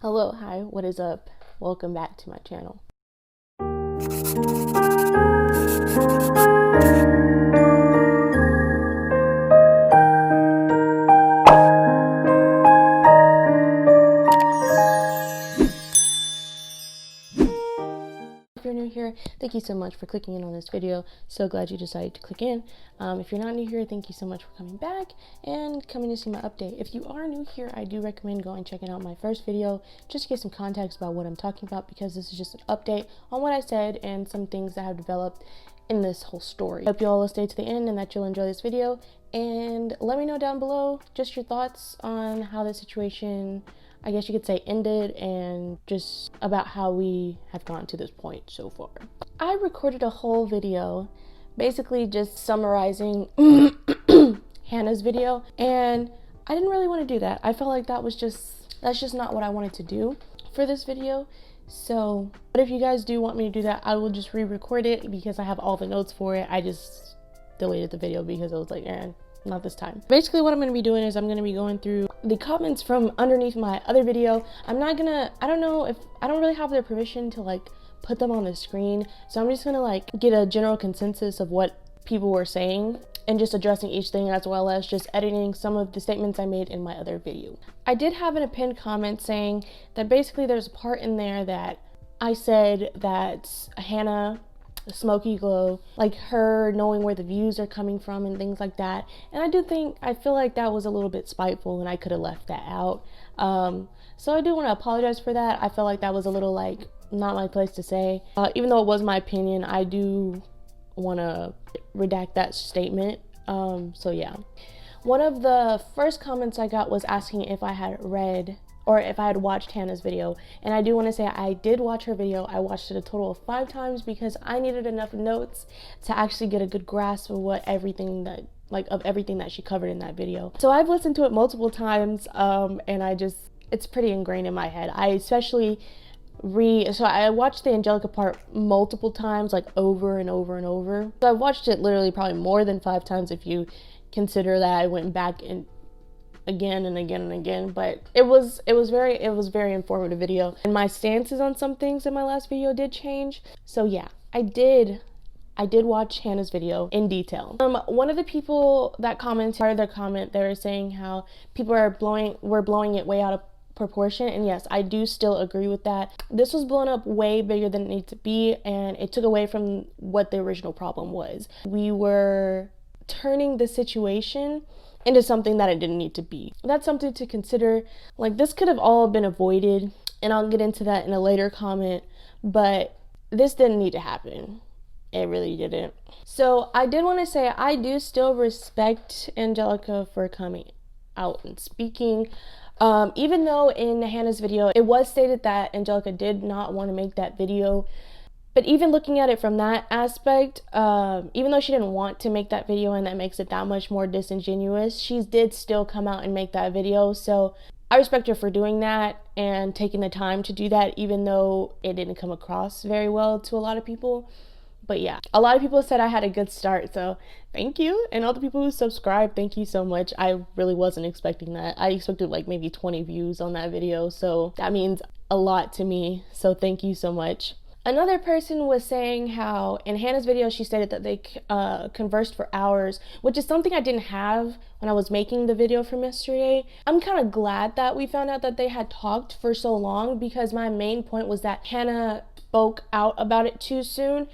Hello, hi, what is up? Welcome back to my channel. If you're new here, thank you so much for clicking in on this video. So glad you decided to click in. If you're not new here, thank you so much for coming back and coming to see my update. If you are new here, I do recommend going and checking out my first video just to get some context about what I'm talking about, because this is just an update on what I said and some things that have developed in this whole story. I hope you all will stay to the end and that you'll enjoy this video, and let me know down below just your thoughts on how the situation, I guess you could say, ended, and just about how we have gotten to this point so far. I recorded a whole video basically just summarizing Hannah's video, and I didn't really want to do that. I felt like that's just not what I wanted to do for this video. So, but if you guys do want me to do that, I will just re-record it because I have all the notes for it. I just deleted the video because I was like, not this time. Basically what I'm going to be doing is I'm going to be going through the comments from underneath my other video. I don't really have their permission to like put them on the screen, so I'm just gonna like get a general consensus of what people were saying and just addressing each thing, as well as just editing some of the statements I made in my other video. I did have an pinned comment saying that basically there's a part in there that I said that Hannah, Smokey Glow, like her knowing where the views are coming from and things like that, and I feel like that was a little bit spiteful and I could have left that out. So I do want to apologize for that. I felt like that was a little like not my place to say. Even though it was my opinion, I do want to redact that statement. So yeah. One of the first comments I got was asking if I had read or if I had watched Hannah's video, and I do want to say I did watch her video. I watched it a total of 5 times because I needed enough notes to actually get a good grasp of everything that she covered in that video. So I've listened to it multiple times, and it's pretty ingrained in my head. So I watched the Angelika part multiple times, like over and over and over. So I've watched it literally probably more than 5 times if you consider that I went back and again and again and again. But it was very informative video, and my stances on some things in my last video did change. So yeah, I did watch Hannah's video in detail. One of the people that commented, part of their comment, they were saying how people were blowing it way out of proportion, and yes, I do still agree with that. This was blown up way bigger than it needed to be, and it took away from what the original problem was. We were turning the situation into something that it didn't need to be. That's something to consider. Like, this could have all been avoided, and I'll get into that in a later comment, but this didn't need to happen. It really didn't. So I did want to say I do still respect Angelika for coming out and speaking. Even though in Hannah's video it was stated that Angelika did not want to make that video, but even looking at it from that aspect, even though she didn't want to make that video and that makes it that much more disingenuous, she did still come out and make that video. So I respect her for doing that and taking the time to do that, even though it didn't come across very well to a lot of people. But yeah, a lot of people said I had a good start, so thank you. And all the people who subscribed, thank you so much. I really wasn't expecting that. I expected like maybe 20 views on that video, so that means a lot to me. So thank you so much. Another person was saying how in Hannah's video she stated that they conversed for hours, which is something I didn't have when I was making the video from yesterday. I'm kind of glad that we found out that they had talked for so long, because my main point was that Hannah spoke out about it too soon.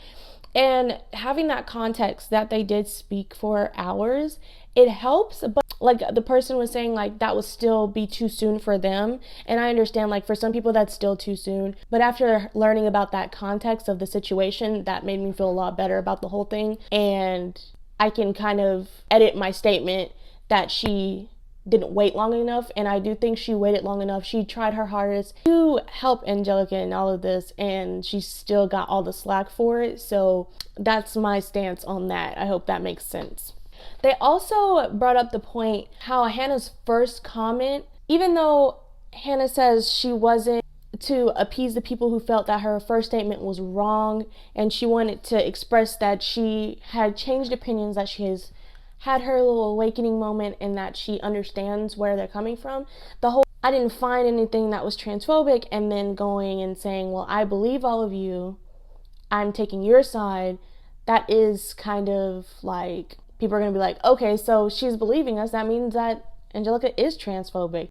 And having that context that they did speak for hours, it helps. But like the person was saying, like that would still be too soon for them. And I understand, like for some people that's still too soon. But after learning about that context of the situation, that made me feel a lot better about the whole thing. And I can kind of edit my statement that she didn't wait long enough, and I do think she waited long enough. She tried her hardest to help Angelika in all of this, and she still got all the slack for it. So that's my stance on that. I hope that makes sense. They also brought up the point how Hannah's first comment, even though Hannah says she wasn't to appease the people who felt that her first statement was wrong, and she wanted to express that she had changed opinions, that she has had her little awakening moment, and that she understands where they're coming from. I didn't find anything that was transphobic and then going and saying, well, I believe all of you, I'm taking your side. That is kind of like, people are going to be like, okay, so she's believing us. That means that Angelika is transphobic.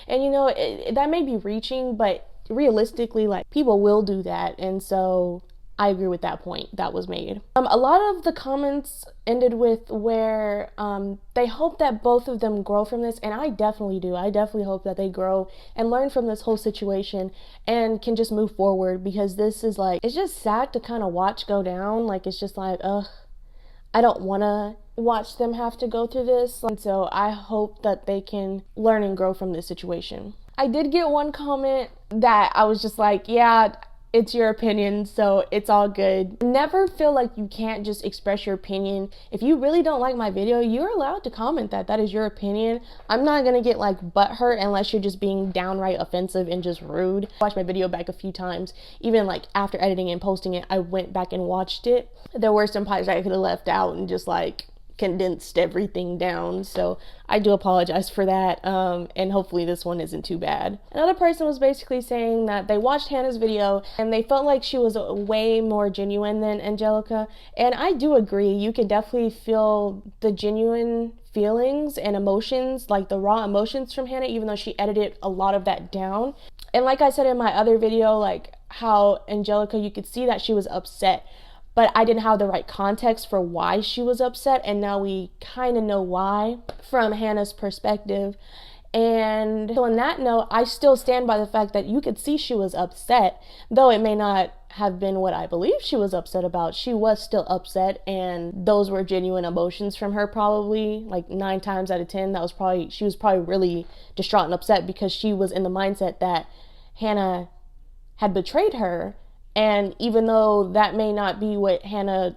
And you know, that may be reaching, but realistically, like, people will do that. And so I agree with that point that was made. A lot of the comments ended with where they hope that both of them grow from this, and I definitely do. I definitely hope that they grow and learn from this whole situation and can just move forward, because this is like, it's just sad to kind of watch go down. Like, it's just like, ugh, I don't want to watch them have to go through this. And so I hope that they can learn and grow from this situation. I did get one comment that I was just like, yeah, it's your opinion, so it's all good. Never feel like you can't just express your opinion. If you really don't like my video, you're allowed to comment that. That is your opinion. I'm not gonna get like butthurt unless you're just being downright offensive and just rude. I watched my video back a few times. Even like after editing and posting it, I went back and watched it. There were some parts I could have left out and just like condensed everything down, so I do apologize for that, and hopefully this one isn't too bad. Another person was basically saying that they watched Hannah's video and they felt like she was way more genuine than Angelika, and I do agree. You can definitely feel the genuine feelings and emotions, like the raw emotions from Hannah, even though she edited a lot of that down. And like I said in my other video, like how Angelika, you could see that she was upset, but I didn't have the right context for why she was upset, and now we kind of know why from Hannah's perspective. And so on that note, I still stand by the fact that you could see she was upset, though it may not have been what I believe she was upset about. She was still upset, and those were genuine emotions from her. Probably like 9 times out of 10, she was probably really distraught and upset, because she was in the mindset that Hannah had betrayed her. And even though that may not be what Hannah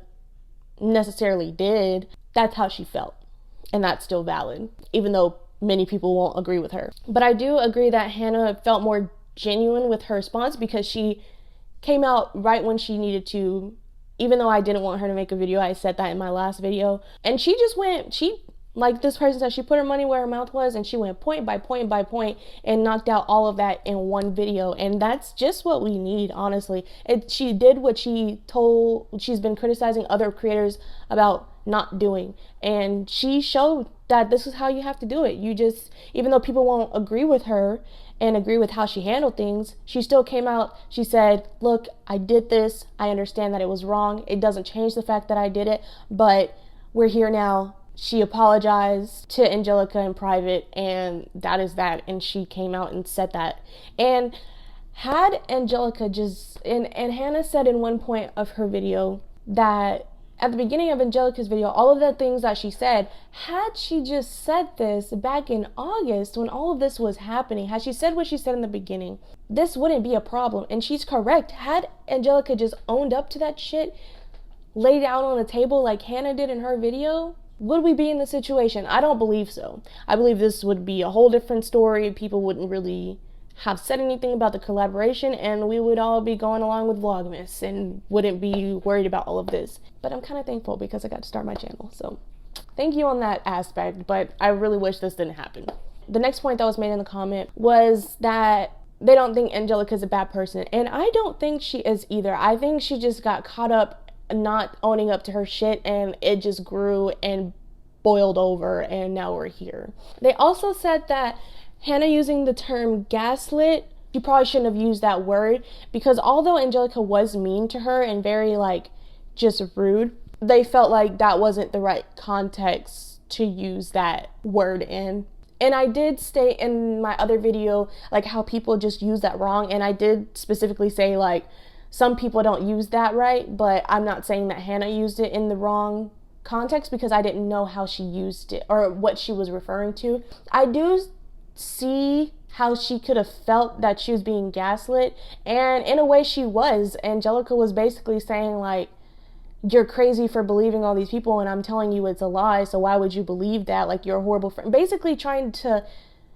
necessarily did, that's how she felt. And that's still valid, even though many people won't agree with her. But I do agree that Hannah felt more genuine with her response, because she came out right when she needed to. Even though I didn't want her to make a video, I said that in my last video. And she just went, like this person said, she put her money where her mouth was, and she went point by point by point and knocked out all of that in one video. And that's just what we need, honestly. She did what she's been criticizing other creators about not doing, and she showed that this is how you have to do it. You just, even though people won't agree with her and agree with how she handled things, she still came out. She said, look, I did this. I understand that it was wrong. It doesn't change the fact that I did it, but we're here now. She apologized to Angelika in private, and that is that. And she came out and said that. And had Angelika just, and Hannah said in one point of her video that at the beginning of Angelika's video, all of the things that she said, had she just said this back in August when all of this was happening, had she said what she said in the beginning, this wouldn't be a problem. And she's correct. Had Angelika just owned up to that shit, laid out on the table like Hannah did in her video, would we be in the situation? I don't believe so. I believe this would be a whole different story. People wouldn't really have said anything about the collaboration, and we would all be going along with Vlogmas and wouldn't be worried about all of this. But I'm kind of thankful because I got to start my channel. So thank you on that aspect, but I really wish this didn't happen. The next point that was made in the comment was that they don't think Angelika is a bad person. And I don't think she is either. I think she just got caught up not owning up to her shit, and it just grew and boiled over, and now we're here. They also said that Hannah using the term gaslit, she probably shouldn't have used that word, because although Angelika was mean to her and very like just rude, they felt like that wasn't the right context to use that word in. And I did state in my other video like how people just use that wrong, and I did specifically say like some people don't use that right, but I'm not saying that Hannah used it in the wrong context, because I didn't know how she used it or what she was referring to. I do see how she could have felt that she was being gaslit, and in a way she was. Angelika was basically saying like, you're crazy for believing all these people, and I'm telling you it's a lie, so why would you believe that? Like, you're a horrible friend. Basically trying to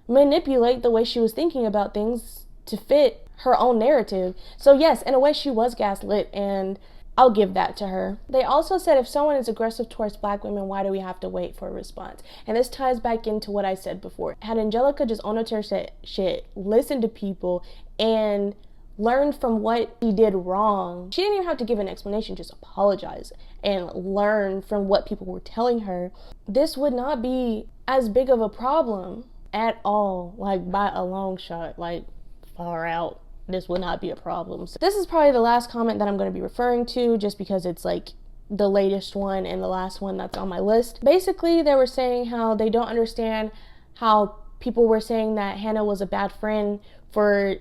manipulate the way she was thinking about things to fit her own narrative. So yes, in a way she was gaslit, and I'll give that to her. They also said if someone is aggressive towards black women, why do we have to wait for a response? And this ties back into what I said before. Had Angelika just owned up to her shit, listened to people, and learned from what she did wrong, she didn't even have to give an explanation, just apologize and learn from what people were telling her, this would not be as big of a problem at all, like by a long shot, like far out. This would not be a problem. So this is probably the last comment that I'm going to be referring to, just because it's like the latest one and the last one that's on my list. Basically, they were saying how they don't understand how people were saying that Hannah was a bad friend for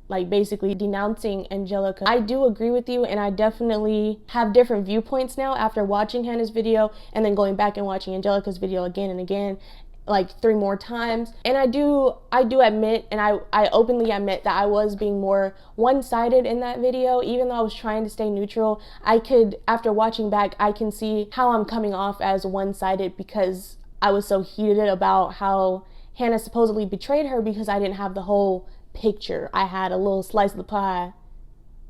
like basically denouncing Angelika. I do agree with you, and I definitely have different viewpoints now after watching Hannah's video and then going back and watching Angelika's video again and again, like 3 more times. And I do admit, and I openly admit that I was being more one-sided in that video. Even though I was trying to stay neutral, I could, after watching back, I can see how I'm coming off as one-sided because I was so heated about how Hannah supposedly betrayed her because I didn't have the whole picture. I had a little slice of the pie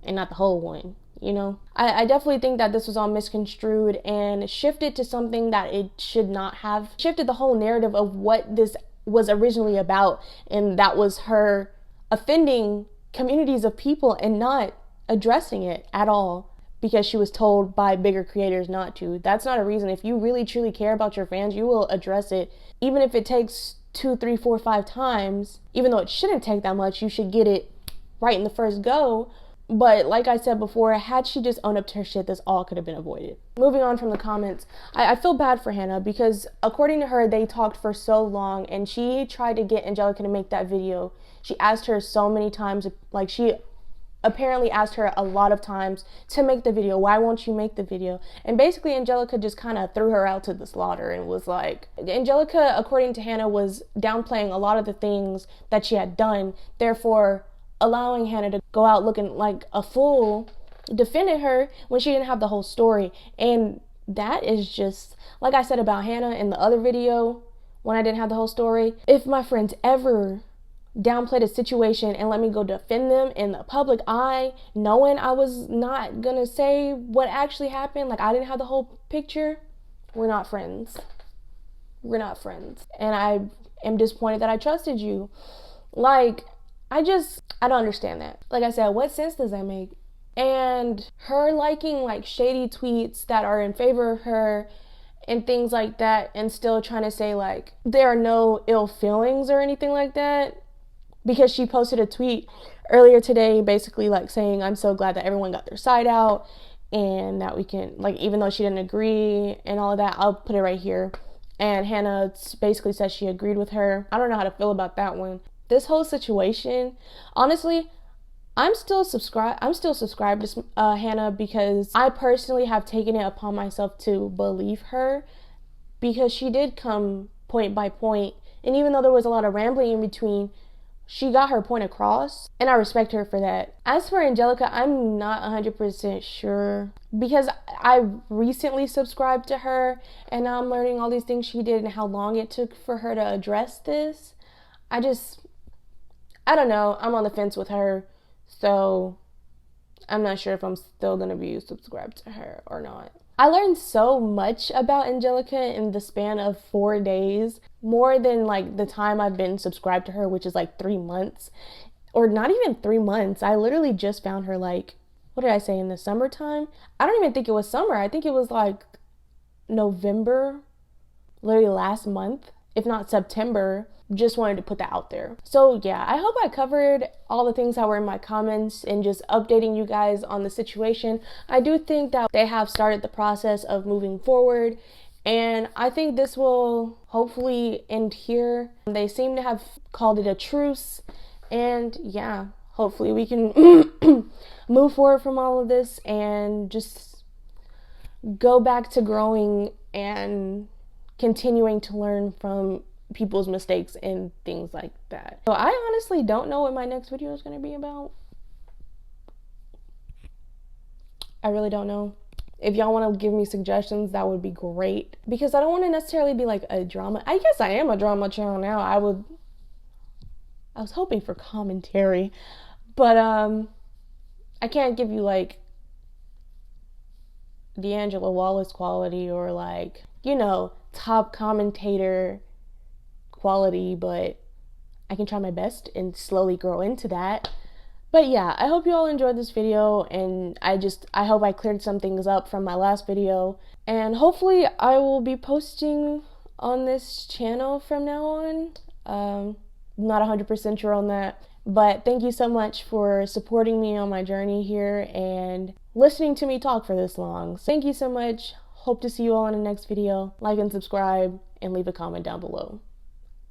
and not the whole one, you know? I definitely think that this was all misconstrued and shifted to something that it should not have. Shifted the whole narrative of what this was originally about, and that was her offending communities of people and not addressing it at all because she was told by bigger creators not to. That's not a reason. If you really truly care about your fans, you will address it, even if it takes 2, 3, 4, 5 times. Even though it shouldn't take that much, you should get it right in the first go. But like I said before, had she just owned up to her shit, this all could have been avoided. Moving on from the comments, I feel bad for Hannah because according to her, they talked for so long and she tried to get Angelika to make that video. She asked her so many times, like she apparently asked her a lot of times to make the video. Why won't you make the video? And basically Angelika just kind of threw her out to the slaughter and was like, Angelika, according to Hannah, was downplaying a lot of the things that she had done, therefore allowing Hannah to go out looking like a fool, defending her when she didn't have the whole story. And that is just, like I said about Hannah in the other video when I didn't have the whole story, if my friends ever downplayed a situation and let me go defend them in the public eye, knowing I was not gonna say what actually happened, like I didn't have the whole picture, we're not friends. We're not friends. And I am disappointed that I trusted you. Like, I don't understand that. Like I said, what sense does that make? And her liking like shady tweets that are in favor of her and things like that, and still trying to say like there are no ill feelings or anything like that, because she posted a tweet earlier today basically like saying, I'm so glad that everyone got their side out and that we can, like, even though she didn't agree and all of that. I'll put it right here. And Hannah basically says she agreed with her. I don't know how to feel about that one. This whole situation, honestly, I'm still subscribed to Hannah because I personally have taken it upon myself to believe her, because she did come point by point, and even though there was a lot of rambling in between, she got her point across, and I respect her for that. As for Angelika, I'm not 100% sure, because I recently subscribed to her, and now I'm learning all these things she did and how long it took for her to address this. I don't know. I'm on the fence with her, so I'm not sure if I'm still going to be subscribed to her or not. I learned so much about Angelika in the span of 4 days, more than like the time I've been subscribed to her, which is like 3 months, or not even 3 months. I literally just found her like, what did I say, in the summertime? I don't even think it was summer. I think it was like November, literally last month, if not September. Just wanted to put that out there. So yeah, I hope I covered all the things that were in my comments and just updating you guys on the situation. I do think that they have started the process of moving forward, and I think this will hopefully end here. They seem to have called it a truce, and yeah, hopefully we can move forward from all of this and just go back to growing and continuing to learn from people's mistakes and things like that. So I honestly don't know what my next video is going to be about. I really don't know. If y'all want to give me suggestions, that would be great, because I don't want to necessarily be like a drama. I guess I am a drama channel now. I was hoping for commentary, but I can't give you like D'Angelo Wallace quality or like, you know, top commentator quality, but I can try my best and slowly grow into that. But yeah, I hope you all enjoyed this video, and I hope I cleared some things up from my last video, and hopefully I will be posting on this channel from now on. Not 100% sure on that, but thank you so much for supporting me on my journey here and listening to me talk for this long. So thank you so much. Hope to see you all in the next video. Like and subscribe and leave a comment down below.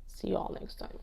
See you all next time.